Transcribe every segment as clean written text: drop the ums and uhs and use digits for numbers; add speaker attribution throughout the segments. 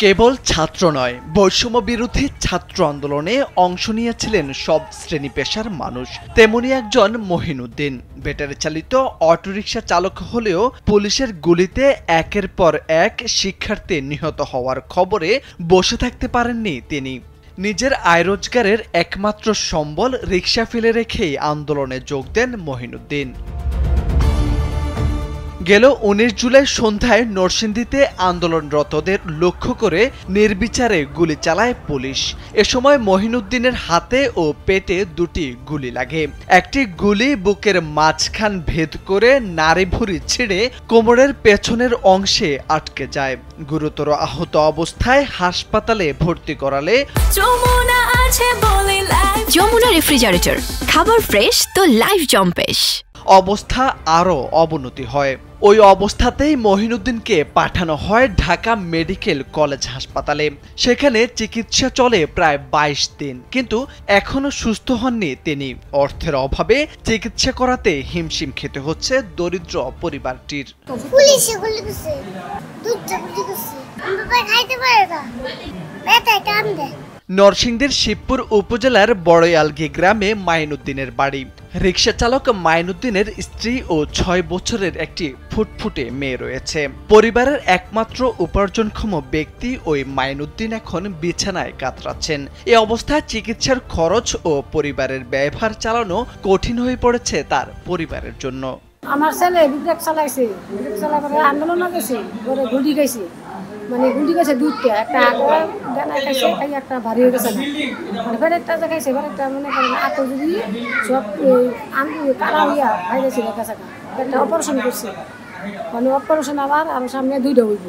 Speaker 1: কেবল ছাত্র নয়, বৈষম্য বিরোধী ছাত্র আন্দোলনে অংশ নিয়েছিলেন সব শ্রেণী পেশার মানুষ। তেমনি একজন মহিনুদ্দিন ব্যাটারি চালিত অটোরিকশা চালক হলেও পুলিশের গুলিতে একের পর এক শিক্ষার্থী নিহত হওয়ার খবরে বসে থাকতে পারেননি তিনি। নিজের আয় রোজগারের একমাত্র সম্বল রিকশা ফেলে রেখেই আন্দোলনে যোগ দেন মহিনুদ্দিন। গেল 19 জুলাই সন্ধ্যায় নরসিংদীতে আন্দোলনরতদের লক্ষ্য করে নির্বিচারে গুলি চালায় পুলিশ। এ সময় মহিনুদ্দিনের হাতে ও পেটে দুটি গুলি লাগে। একটি গুলি বুকের মাঝখান ভেদ করে নাড়িভুঁড়ি ছিঁড়ে কোমরের পেছনের অংশে আটকে যায়। গুরুতর আহত অবস্থায় হাসপাতালে ভর্তি করালে
Speaker 2: যমুনা রেফ্রিজারেটর, খাবার ফ্রেশ তো লাইফ জম্পেশ।
Speaker 1: অবস্থা আরও অবনতি হয়। ওই অবস্থাতেই মহিনুদ্দিনকে পাঠানো হয় ঢাকা মেডিকেল কলেজ হাসপাতালে। সেখানে চিকিৎসা চলে প্রায় 22 দিন, কিন্তু এখনো সুস্থ হননি তিনি। অর্থের অভাবে চিকিৎসা করাতে হিমশিম খেতে হচ্ছে দরিদ্র পরিবারটির। নরসিংদীর শিবপুর উপজেলার বড়য়ালগি গ্রামে মাইনুদ্দিনের বাড়ি। রিকশা চালক মাইনুদ্দিনের স্ত্রী ও 6 বছরের একটি ফুটফুটে মেয়ে রয়েছে। পরিবারের একমাত্র উপার্জনক্ষম ব্যক্তি ওই মাইনুদ্দিন এখন বিছানায় কাতরাচ্ছেন। এ অবস্থায় চিকিৎসার খরচ ও পরিবারের ব্যয়ভার চালানো কঠিন হয়ে পড়েছে তার পরিবারের জন্য।
Speaker 3: আমার ছেলে বিদ্যাক চালাইছে, আন্দোলন গেছে, গুলি গেছে, মানে গুলি গেছে দুইটা, একটা আগে ডানা খাইছে, একটা ভারী হয়ে গেছে না, মানে ফেরেকটা যে খাইছে, ফেরেকটা মনে করেন আত যদি সব কালা হইয়া খাই গেছিল কাছাকা, একটা অপারেশন করছে, মানে অপারেশন আবার আর সামনে দুইটা হইব,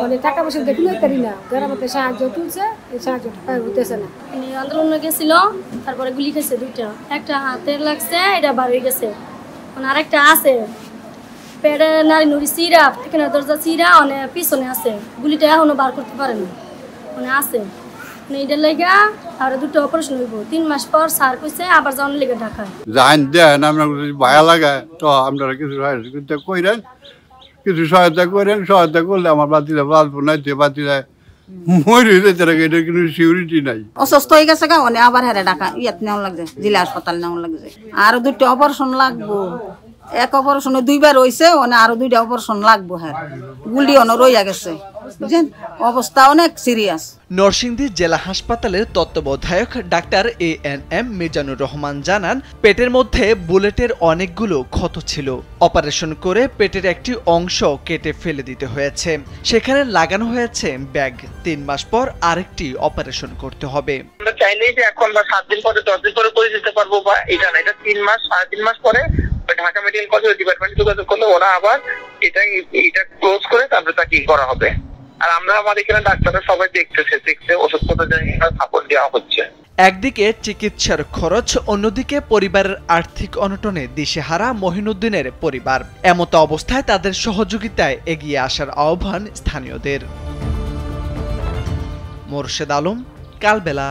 Speaker 3: মানে টাকা পয়সা দেখলেই পারি না, গ্রামতে সাহায্য তুলছে, এই সাহায্যটা পাই হইতেছে না।
Speaker 4: আন্দোলন গেছিল, তারপরে গুলি খাইছে দুইটা, একটা হাতের লাগছে, এটা বার হয়ে গেছে, মানে আরেকটা আছে পেটে নারী নুড়ি চিরা, এখানে দরজা চিরা, অনেক পিছনে আছে, গুলিটা এখনো বার করতে পারে না, মানে আছে, মানে এটার লেগা আর দুটো অপারেশন হইব। 3 মাস পর স্যার কইছে আবার যাওয়ার লেগে ঢাকায়
Speaker 5: জান দেন। আমরা ভায়া লাগায় তো আপনারা কিছু সহায়তা করেন, কিছু সহায়তা করেন। সহায়তা করলে আমার বাতিরা বাঁচবো না, যে বাতিরা মরে যেতে লাগে, এটা কিন্তু সিকিউরিটি নাই।
Speaker 6: অসুস্থ হয়ে গেছে গা, অনেক আবার হেরে ঢাকা ইয়াত নেওয়া লাগছে, জেলা হাসপাতাল নেওয়া লাগছে। আর দুটো অপারেশন লাগবো, এক অপারেশনে 2বার হয়েছে, আরো 2টা অপারেশন লাগবো। হ্যাঁ, গুলি অন রইয়া গেছে, বুঝছেন, অবস্থা অনেক সিরিয়াস।
Speaker 1: নরসিংদী জেলা হাসপাতালের তত্ত্বাবধায়ক ডাক্তার ANM মিজানুর রহমান জানান, পেটের মধ্যে বুলেটের অনেকগুলো ক্ষত ছিল। অপারেশন করে পেটের একটি অংশ কেটে ফেলে দিতে হয়েছে, সেখানে লাগানো হয়েছে ব্যাগ। 3 মাস পর আরেকটি অপারেশন করতে হবে।
Speaker 7: আমরা চাইলেই যে এখন বা 7 দিন পরে 10 দিন পরে করে দিতে পারবো, বা এটা না, এটা 3 মাস 3.5 মাস পরে ঢাকা মেডিকেল কলেজ ডিপার্টমেন্টে যোগাযোগ করলে ওরা আবার এটা ক্লোজ করে তারপরে তাকে করা হবে। আর আমরা আমাদের এখানে ডাক্তাররা সবাই দেখছে ওষুধপত্র সাপোর্ট দেওয়া হচ্ছে।
Speaker 1: একদিকে চিকিৎসার খরচ, অন্যদিকে পরিবারের আর্থিক অনটনে দিশেহারা মহিনুদ্দিনের পরিবার। এমতো অবস্থায় তাদের সহযোগিতায় এগিয়ে আসার আহ্বান স্থানীয়দের। মোরশেদ আলম, কালবেলা।